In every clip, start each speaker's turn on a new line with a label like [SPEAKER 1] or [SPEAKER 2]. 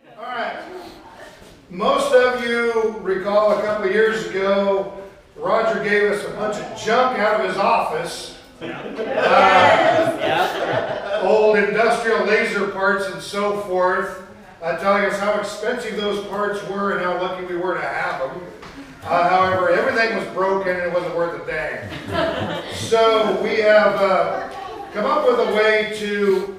[SPEAKER 1] All right. Most of you recall a couple of years ago, Roger gave us a bunch of junk out of his office. Old industrial laser parts and so forth, telling us how expensive those parts were and how lucky we were to have them. However, everything was broken and it wasn't worth a dang. So we have come up with a way to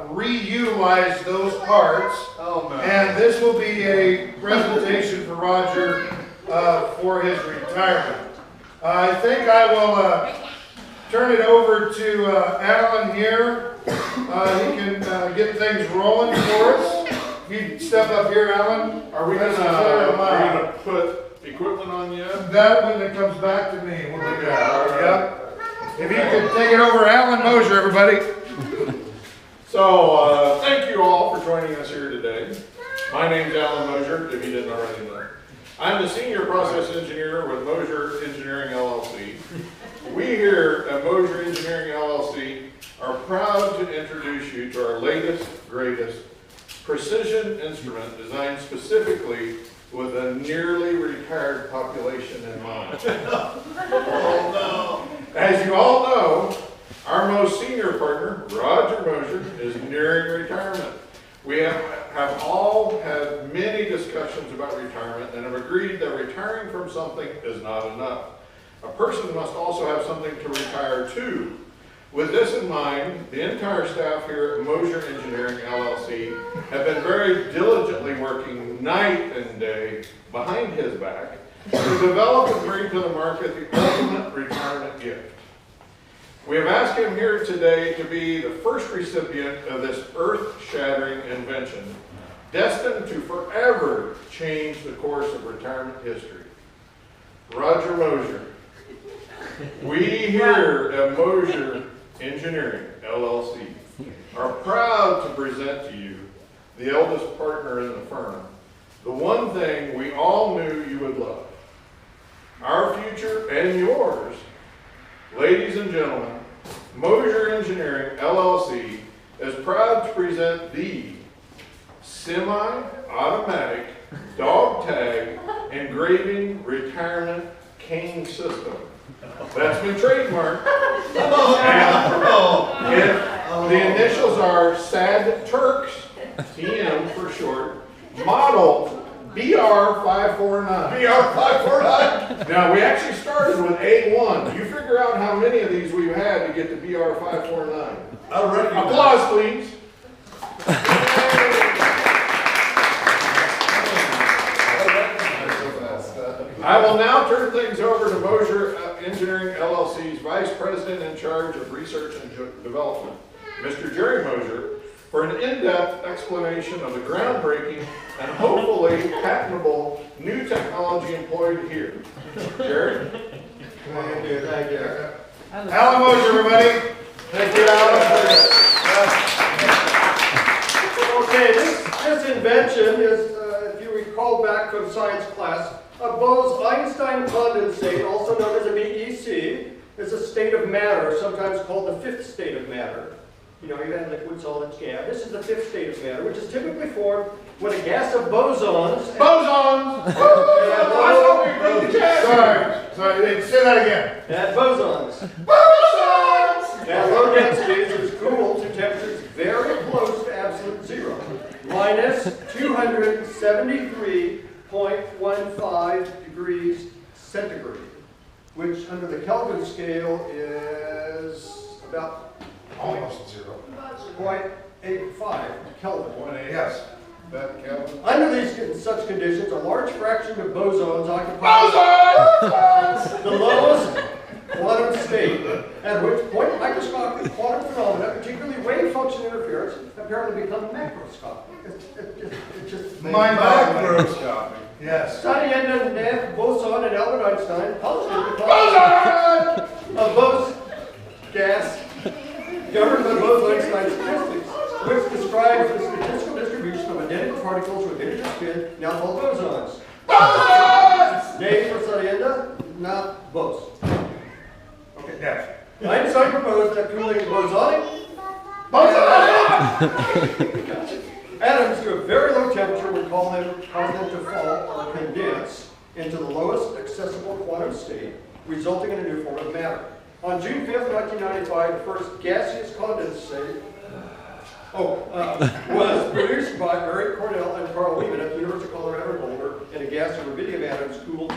[SPEAKER 1] reutilize those parts.
[SPEAKER 2] Oh, no.
[SPEAKER 1] And this will be a presentation for Roger for his retirement. I think I will turn it over to Alan here. He can get things rolling for us. If you step up here, Alan.
[SPEAKER 2] Are we gonna put equipment on you?
[SPEAKER 1] That when it comes back to me. We'll do that. Yep. If you could take it over, Alan Mosher, everybody.
[SPEAKER 2] So, thank you all for joining us here today. My name's Alan Mosher, if you didn't already know. I'm the Senior Process Engineer with Mosher Engineering LLC. We here at Mosher Engineering LLC are proud to introduce you to our latest, greatest precision instrument designed specifically with a nearly retired population in mind. Oh no! As you all know, our most senior partner, Roger Mosher, is nearing retirement. We have all had many discussions about retirement and have agreed that retiring from something is not enough. A person must also have something to retire to. With this in mind, the entire staff here at Mosher Engineering LLC have been very diligently working night and day behind his back to develop and bring to the market the ultimate retirement gift. We have asked him here today to be the first recipient of this earth-shattering invention, destined to forever change the course of retirement history. Roger Mosher. We here at Mosher Engineering LLC are proud to present to you the eldest partner in the firm, the one thing we all knew you would love. Our future and yours. Ladies and gentlemen, Mosher Engineering LLC is proud to present the semi-automatic dog tag engraving retirement cane system. That's been trademarked. And the initials are SADTERCS, TM for short, model BR549. BR549?
[SPEAKER 1] Now, we actually started with A1. You figure out how many of these we've had to get to BR549. Applause, please. I will now turn things over to Mosher Engineering LLC's Vice President in charge of Research and Development, Mr. Jerry Mosher, for an in-depth explanation of the groundbreaking and hopefully patentable new technology employed here. Jerry?
[SPEAKER 2] Thank you. Thank you.
[SPEAKER 1] Alan Mosher, everybody.
[SPEAKER 2] Thank you, Alan.
[SPEAKER 3] Okay, this invention is, if you recall back from science class, a Bose-Einstein condensate, also known as a BEC, is a state of matter, sometimes called the fifth state of matter. You know, you have liquid, solids, gas. This is the fifth state of matter, which is typically formed when a gas of bosons.
[SPEAKER 1] Bosons! Sorry, say that again.
[SPEAKER 3] At bosons.
[SPEAKER 1] Bosons!
[SPEAKER 3] At low densities, it is cooled to temperatures very close to absolute zero, minus 273.15 degrees centigrade, which under the Kelvin scale is about
[SPEAKER 1] Almost zero.
[SPEAKER 3] 0.85 Kelvin.
[SPEAKER 1] Yes. That Kelvin.
[SPEAKER 3] Under these such conditions, a large fraction of bosons occupy the lowest quantum state, at which point microscopic quantum phenomena, particularly wave function interference, apparently become macroscopic. It's just
[SPEAKER 1] Mind-boggling.
[SPEAKER 2] Macroscopic.
[SPEAKER 1] Yes.
[SPEAKER 3] Sadienda and Neff, Boson, and Albert Einstein postulated the
[SPEAKER 1] Boson!
[SPEAKER 3] of Bose gas governed by Bose-Einstein statistics, which describes the statistical distribution of identical particles with integer spin, now called bosons.
[SPEAKER 1] Bosons!
[SPEAKER 3] Named for Sadienda, not Bose.
[SPEAKER 1] Okay, yes.
[SPEAKER 3] Einstein proposed that cooling bosonic atoms to a very low temperature would cause them to fall or condense into the lowest accessible quantum state, resulting in a new form of matter. On June 5th, 1995, the first gaseous condensate was produced by Eric Cornell and Carl Lehman at the University of Colorado Boulder in a gas and rubidium atoms cooled to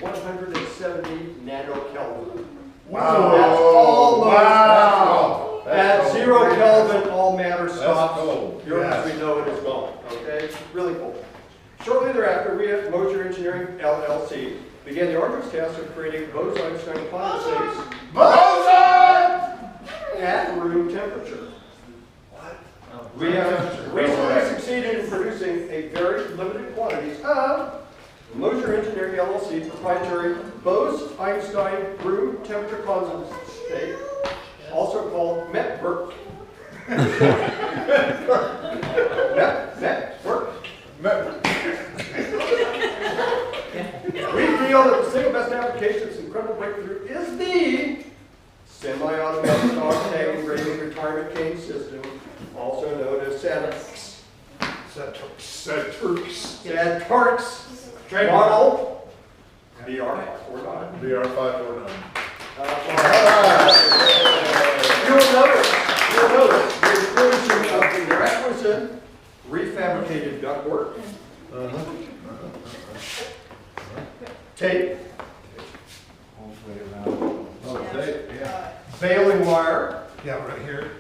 [SPEAKER 3] 170 nanokelvin.
[SPEAKER 1] Wow.
[SPEAKER 3] That's almost
[SPEAKER 1] Wow.
[SPEAKER 3] at 0 Kelvin, all matter stops.
[SPEAKER 1] cool.
[SPEAKER 3] As we know it is gone. Okay? Really cool. Shortly thereafter, we at Mosher Engineering LLC began the arduous task of creating Bose-Einstein condensates at room temperature. We have recently succeeded in producing a very limited quantities of Mosher Engineering LLC proprietary Bose-Einstein room temperature condensate, also called METBERT. METBERT. We feel that the single best application of this incredible breakthrough is the semi-automatic octane engraving retirement cane system, also known as SADTERCS. SADTERCS. Model BR549.
[SPEAKER 1] BR549.
[SPEAKER 3] You'll notice the inclusion of the requisite refabricated ductwork, tape, baling wire,
[SPEAKER 4] Yeah, right here,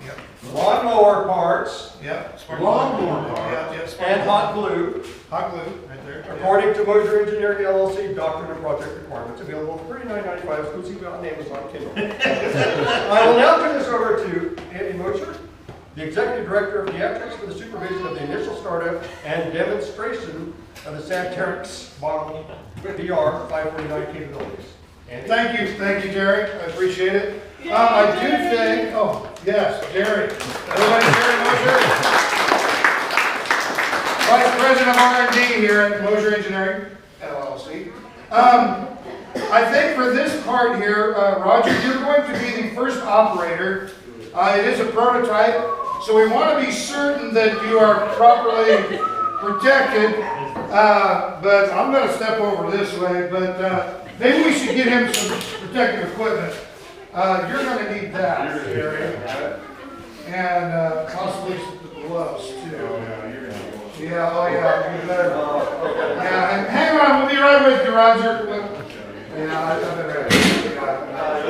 [SPEAKER 4] yep.
[SPEAKER 3] lawnmower parts,
[SPEAKER 4] Yep.
[SPEAKER 1] Lawnmower parts.
[SPEAKER 3] and hot glue,
[SPEAKER 4] Hot glue, right there.
[SPEAKER 3] according to Mosher Engineering LLC doctrine and project requirements, available for $39.95 exclusively on Amazon Kindle. I will now turn this over to Andy Mosher, the Executive Director of SADTERCS, for the supervision of the initial startup and demonstration of the SADTERCS model BR549 capabilities. Andy?
[SPEAKER 4] Thank you, Jerry. I appreciate it. I do think, oh, yes, Jerry. Everybody, Jerry Mosher. Vice President of R&D here at Mosher Engineering LLC. I think for this part here, Roger, you're going to be the first operator. It is a prototype, so we want to be certain that you are properly protected. But I'm going to step over this way, but maybe we should get him some protective equipment. You're going to need that, Jerry. And possibly some gloves, too. Yeah, oh yeah, you better. Yeah, and hang on, we'll be right with you, Roger. Yeah, I've been ready.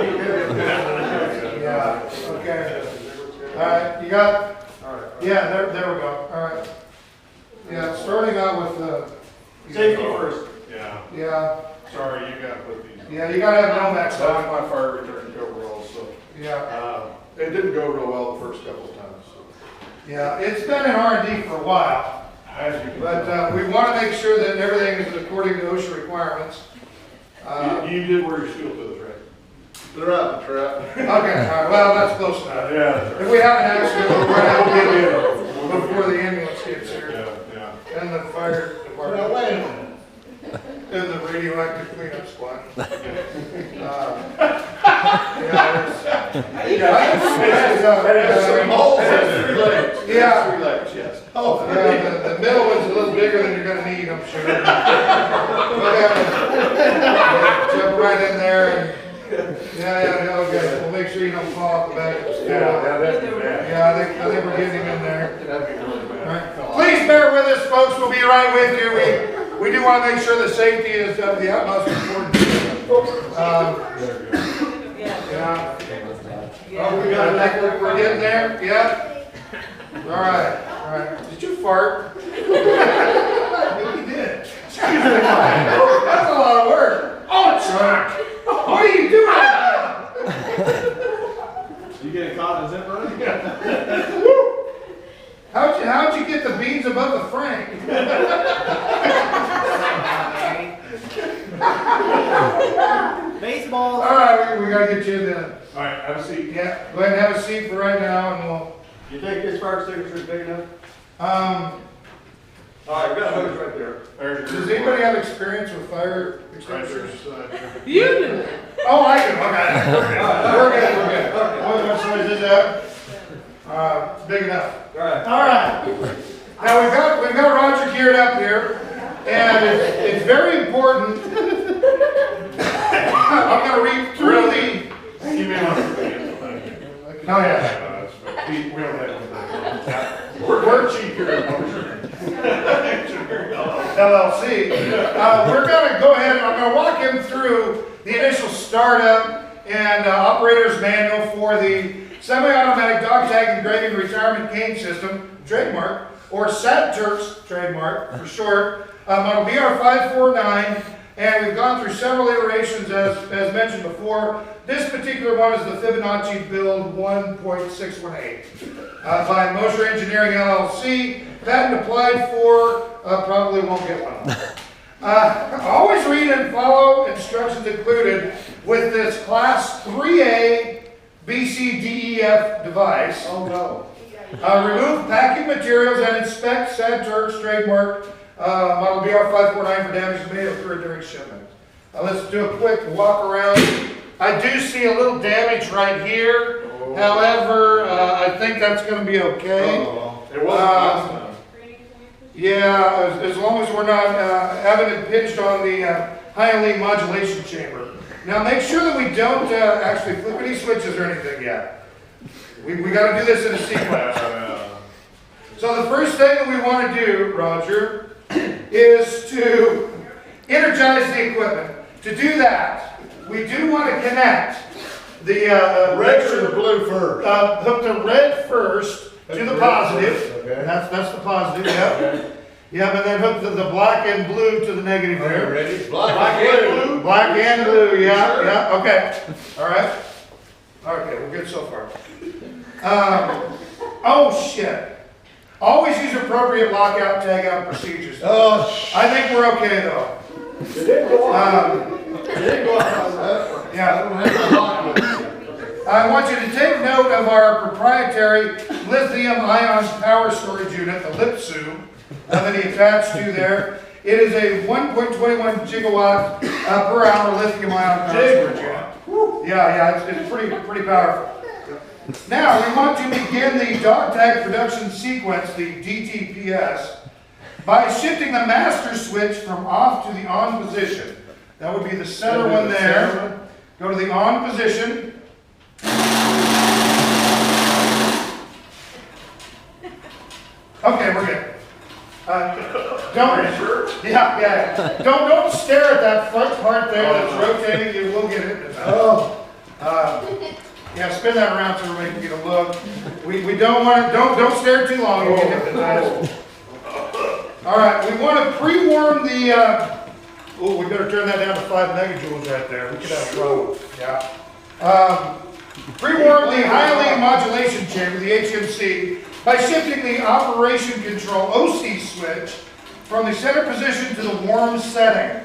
[SPEAKER 4] Yeah, okay. All right, you got? Yeah, there we go. All right. Yeah, starting out with
[SPEAKER 3] Safety first.
[SPEAKER 4] Yeah.
[SPEAKER 2] Sorry, you got to put these.
[SPEAKER 4] Yeah, you gotta have Nomex
[SPEAKER 2] That's
[SPEAKER 4] on.
[SPEAKER 2] my fire retardant overalls, so.
[SPEAKER 4] Yeah.
[SPEAKER 2] It didn't go real well the first couple of times, so.
[SPEAKER 4] Yeah, it's been in R&D for a while.
[SPEAKER 2] As you can
[SPEAKER 4] But
[SPEAKER 2] tell.
[SPEAKER 4] we want to make sure that everything is according to OSHA requirements.
[SPEAKER 2] You did wear your steel toes, right?
[SPEAKER 1] They're out the trap.
[SPEAKER 4] Okay, all right, well, that's close enough.
[SPEAKER 2] Yeah.
[SPEAKER 4] If we have an accident, we'll run out and get in before the ambulance gets here.
[SPEAKER 2] Yeah.
[SPEAKER 4] And the fire department.
[SPEAKER 1] Now, wait a minute.
[SPEAKER 4] And the radioactive cleanup squad.
[SPEAKER 1] There's three holes. There's 3 legs.
[SPEAKER 4] Yeah.
[SPEAKER 1] 3 legs, yes.
[SPEAKER 4] Oh, yeah, the middle one's a little bigger than you're gonna need, I'm sure. Jump right in there and, yeah, okay, we'll make sure you don't fall off the back of the stool.
[SPEAKER 1] that'd be bad.
[SPEAKER 4] Yeah, I think we're getting him in there.
[SPEAKER 1] That'd be really
[SPEAKER 4] All
[SPEAKER 1] bad.
[SPEAKER 4] right. Please bear with us, folks, we'll be right with you. We do want to make sure that safety is of the utmost importance. Yeah. Oh, we got it, we're getting there, yeah? All right. Did you fart? I think you did. Excuse me. That's a lot of work. Oh, Chuck! What are you doing now?
[SPEAKER 1] You getting caught in the zipper?
[SPEAKER 4] How'd you get the beans above the frame?
[SPEAKER 3] Baseball.
[SPEAKER 4] All right, we gotta get you in there.
[SPEAKER 2] All right, have a seat.
[SPEAKER 4] Yeah, go ahead and have a seat for right now, and we'll.
[SPEAKER 3] You think this fire signature is big enough?
[SPEAKER 4] Um,
[SPEAKER 3] All right, we got a hose right there.
[SPEAKER 2] There's your.
[SPEAKER 4] does anybody have experience with fire extinguishers?
[SPEAKER 2] You do.
[SPEAKER 4] Oh, I do. Okay. We're good. What size is that? Big enough.
[SPEAKER 3] All right.
[SPEAKER 4] All right. Now we've got Roger geared up here, and it's very important. I'm going to read through the.
[SPEAKER 2] You may want to
[SPEAKER 4] Oh yeah.
[SPEAKER 2] we don't have
[SPEAKER 1] We're cheap here at Mosher.
[SPEAKER 4] LLC. We're going to go ahead and I'm going to walk him through the initial startup and operator's manual for the semi-automatic dog tag engraving retirement cane system, trademark, or SADTERCS, trademark for short, model BR549, and we've gone through several iterations as mentioned before. This particular one is the Fibonacci build 1.618 by Mosher Engineering LLC. Patent applied for, probably won't get one. Always read and follow instructions included with this class 3A BCDEF device.
[SPEAKER 3] Oh no.
[SPEAKER 4] Remove packing materials and inspect SADTERCS trademark model BR549 for damage that may occur during shipment. Let's do a quick walk around. I do see a little damage right here. However, I think that's going to be okay.
[SPEAKER 2] It wasn't last time.
[SPEAKER 4] Yeah, as long as we're not having it pinched on the high-lead modulation chamber. Now make sure that we don't actually flip any switches or anything yet. We got to do this in a sequence. So the first thing that we want to do, Roger, is to energize the equipment. To do that, we do want to connect the
[SPEAKER 1] Red or the blue first?
[SPEAKER 4] hook the red first to the positive.
[SPEAKER 1] Okay.
[SPEAKER 4] That's the positive, yep. Yep, and then hook the black and blue to the negative there.
[SPEAKER 1] Ready? Black and blue?
[SPEAKER 4] Black and blue, yeah,
[SPEAKER 1] Sure.
[SPEAKER 4] yeah, okay. All right. Okay, we're good so far. Oh, shit. Always use appropriate lockout, tagout procedures.
[SPEAKER 1] Oh,
[SPEAKER 4] I think we're okay, though.
[SPEAKER 3] It didn't go on. It didn't go on.
[SPEAKER 4] Yeah.
[SPEAKER 1] I don't have to lock it.
[SPEAKER 4] I want you to take note of our proprietary lithium-ion power storage unit, the LIPSU, that he attached to there. It is a 1.21 gigawatt per hour lithium-ion power storage unit. Yeah, it's pretty powerful. Now, we want to begin the dog tag production sequence, the DTPS, by shifting the master switch from off to the on position. That would be the center one there. Go to the on position. Okay, we're good. Don't stare at that front part there that's rotating. You will get it. Yeah, spin that around so everybody can get a look. We don't want to, don't stare too long. You get hypnotized. All right, we want to pre-warm the, we better turn that down to 5 megajoules right there. We could have a problem. Yeah. Pre-warm the high-lead modulation chamber, the HMC, by shifting the operation control OC switch from the center position to the warm setting.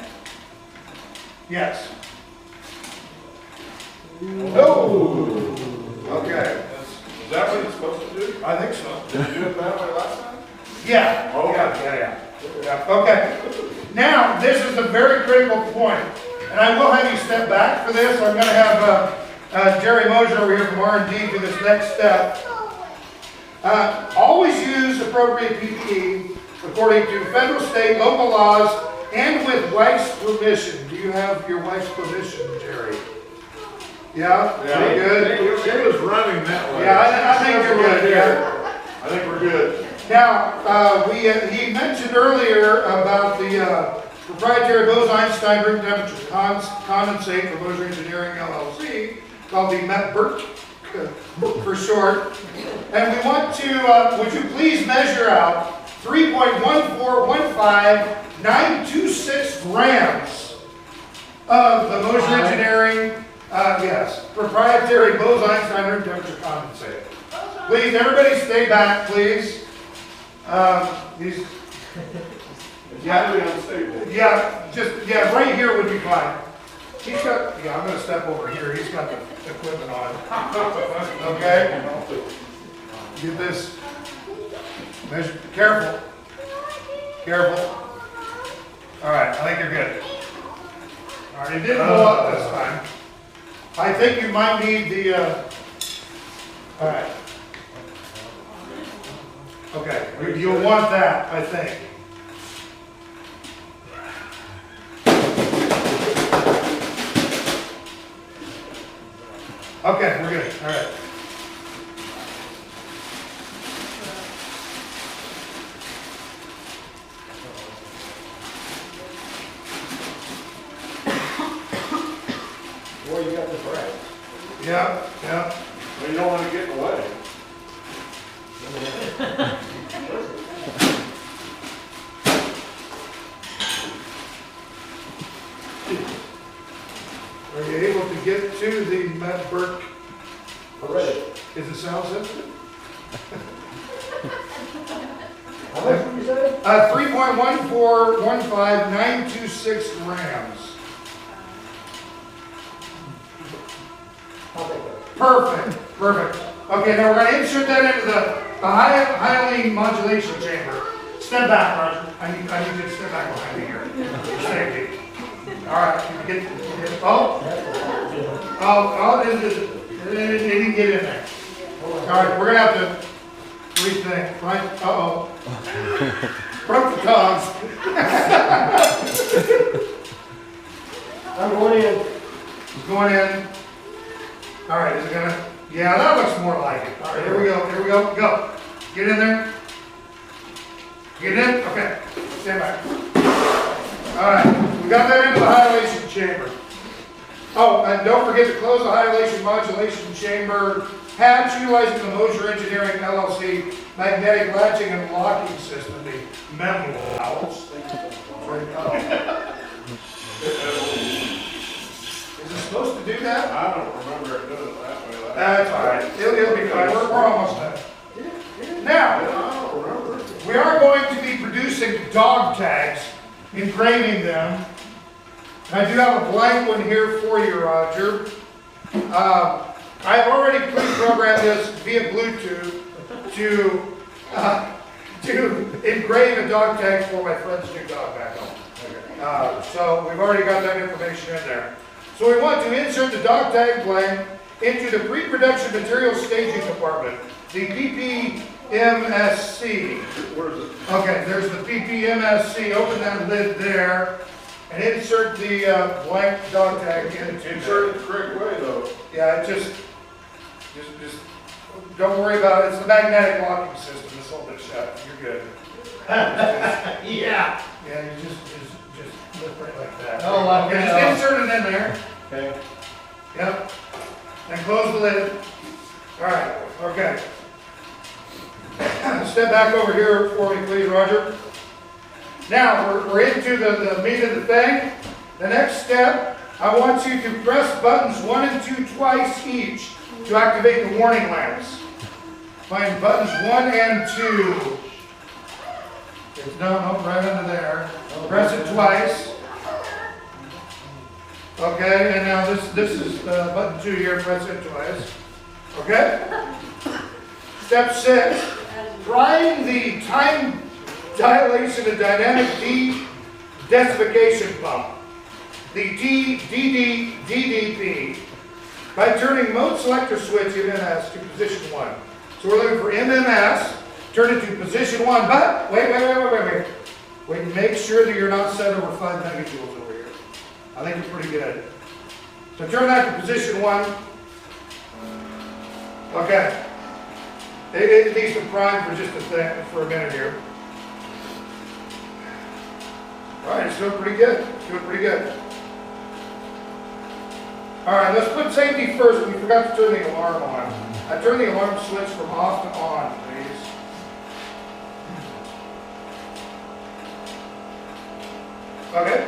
[SPEAKER 4] Yes. No. Okay.
[SPEAKER 2] Is that what it's supposed to do?
[SPEAKER 4] I think so.
[SPEAKER 2] Did you do it that way last time?
[SPEAKER 4] Yeah.
[SPEAKER 2] Oh,
[SPEAKER 4] Yeah. Okay. Now, this is a very critical point, and I will have you step back for this. I'm going to have Jerry Mosher over here from R&D do this next step. Always use appropriate PPE according to federal, state, local laws, and with wife's permission. Do you have your wife's permission, Jerry? Yeah?
[SPEAKER 2] Yeah.
[SPEAKER 4] You good?
[SPEAKER 2] She was running that way.
[SPEAKER 4] Yeah, I think you're good. Yeah.
[SPEAKER 2] I think we're good.
[SPEAKER 4] Now, he mentioned earlier about the proprietary Bose-Einstein room temperature condensate from Mosher Engineering LLC, called the METBERT for short. And we want to, would you please measure out 3.1415926 grams of the Mosher Engineering, proprietary Bose-Einstein room temperature condensate. Please, everybody stay back, please. Right here would be fine. He's got, I'm going to step over here. He's got the equipment on. Okay? Get this. Measure. Careful. All right, I think you're good. All right, it didn't go up this time. I think you might need the, all right. Okay, you'll want that, I think. Okay, we're good, all right.
[SPEAKER 3] Boy, you got the bread.
[SPEAKER 4] Yeah, yeah.
[SPEAKER 2] Well, you don't want to get in the way.
[SPEAKER 4] Are you able to get to the Matt Burke?
[SPEAKER 3] Already.
[SPEAKER 4] Is it sound sensitive?
[SPEAKER 3] How much did you say?
[SPEAKER 4] 3.1415926 grams.
[SPEAKER 3] I'll take that.
[SPEAKER 4] Perfect, perfect. Okay, now we're gonna insert that into the hyaline modulation chamber. Step back, Roger. I need you to step back behind me here. For safety. All right, you get, it didn't get in there. All right, we're gonna have to rethink, right? Uh-oh. Broke the tongs.
[SPEAKER 3] I'm going in.
[SPEAKER 4] It's going in. All right, is it gonna? Yeah, that looks more like it. All right, here we go, go. Get in there. Get in, okay, stand back. All right, we got that into the hydration chamber. Oh, and don't forget to close the hydration modulation chamber hatch utilizing the Mosher Engineering LLC magnetic latching and locking system, the memo valves. Is it supposed to do that?
[SPEAKER 2] I don't remember it doing it that way.
[SPEAKER 4] That's all right. It'll be fine. We're almost done. Now,
[SPEAKER 2] I don't remember it.
[SPEAKER 4] we are going to be producing dog tags, engraving them. And I do have a blank one here for you, Roger. I've already pre-programmed this via Bluetooth to engrave a dog tag for my friend's new dog back home. So we've already got that information in there. So we want to insert the dog tag blank into the pre-production material staging compartment, the PPMSC.
[SPEAKER 2] Where is it?
[SPEAKER 4] Okay, there's the PPMSC. Open that lid there and insert the blank dog tag into
[SPEAKER 2] Insert it the correct way, though.
[SPEAKER 4] Yeah, just don't worry about it. It's the magnetic locking system. Just hold it shut. You're good.
[SPEAKER 3] Yeah.
[SPEAKER 4] Yeah, you just lift right like that.
[SPEAKER 3] Oh, like
[SPEAKER 4] Okay,
[SPEAKER 3] that.
[SPEAKER 4] just insert it in there.
[SPEAKER 3] Okay.
[SPEAKER 4] Yep. And close the lid. All right. Okay. Step back over here for me, please, Roger. Now we're into the meat of the thing. The next step, I want you to press buttons 1 and 2 twice each to activate the warning lamps. Find buttons 1 and 2. No, right under there. Press it twice. Okay, and now this is button 2 here. Press it twice. Okay. Step 6. Prime the time dilation and dynamic de-densification pump. The DDP by turning mode selector switch MMS to position 1. So we're looking for MMS, turn it to position 1, but wait. Wait, make sure that you're not set over 5 megajoules over here. I think it's pretty good. So turn that to position 1. Okay. It needs to prime for just for a minute here. All right, it's doing pretty good. All right, let's put safety first. We forgot to turn the alarm on. I turn the alarm switch from off to on, please. Okay.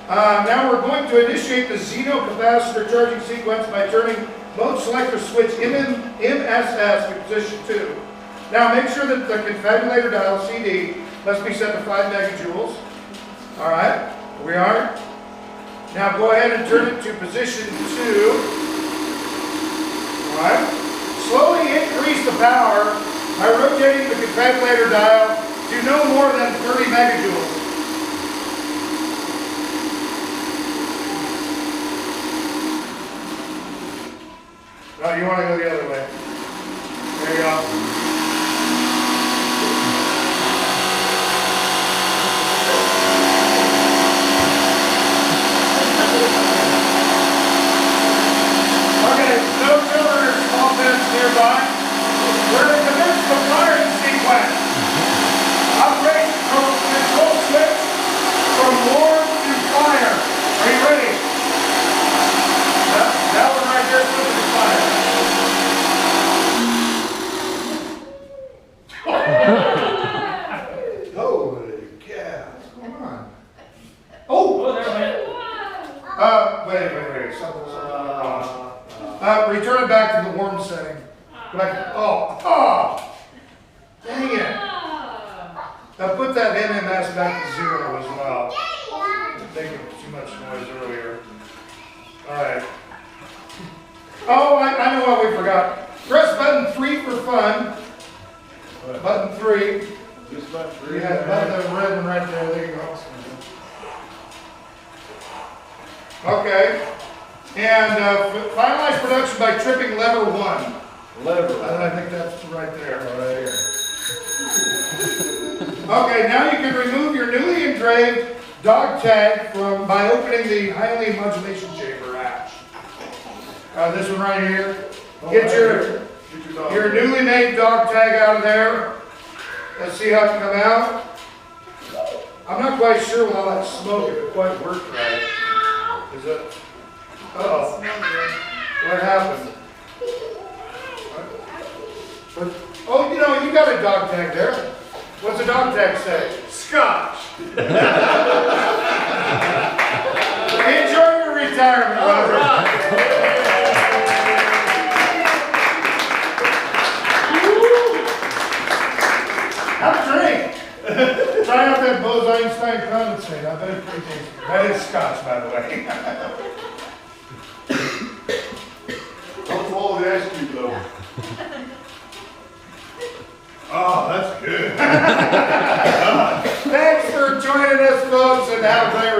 [SPEAKER 4] Now we're going to initiate the Xeno capacitor charging sequence by turning mode selector switch MSS to position 2. Now make sure that the confabulator dial CD must be set to 5 megajoules. All right, we are. Now go ahead and turn it to position 2. All right. Slowly increase the power by rotating the confabulator dial to no more than 30 megajoules. No, you want to go the other way. There you go. nearby. We're in the midst of firing sequence. Operate control switch from warm to fire. Are you ready? That one right there is switching to fire. Holy cow. Come on. Oh! Wait. Something's wrong. Return it back to the warm setting. Oh! Dang it. Now put that MMS back to 0 as well. Making too much noise earlier. Alright. Oh, I know what we forgot. Press button 3 for fun. Button 3.
[SPEAKER 1] Just about three.
[SPEAKER 4] Yeah, the red one right there. There you go. Okay. And finalize production by tripping lever 1.
[SPEAKER 1] Lever.
[SPEAKER 4] I think that's right there.
[SPEAKER 1] Right here.
[SPEAKER 4] Okay, now you can remove your newly engraved dog tag by opening the highly modulation chamber hatch. This one right here. Get your newly made dog tag out of there. Let's see how it can come out. I'm not quite sure with all that smoke if it quite worked right. Is it? Uh-oh. What happened? Oh, you got a dog tag there. What's the dog tag say?
[SPEAKER 1] Scotch.
[SPEAKER 4] Enjoy your retirement, Robert. Have a drink. Try out that Bose-Einstein condensate. I bet it's pretty tasty. That is Scotch, by the way.
[SPEAKER 1] Don't swallow the ice cube though.
[SPEAKER 4] Oh, that's good. Thanks for joining us, folks, and have a great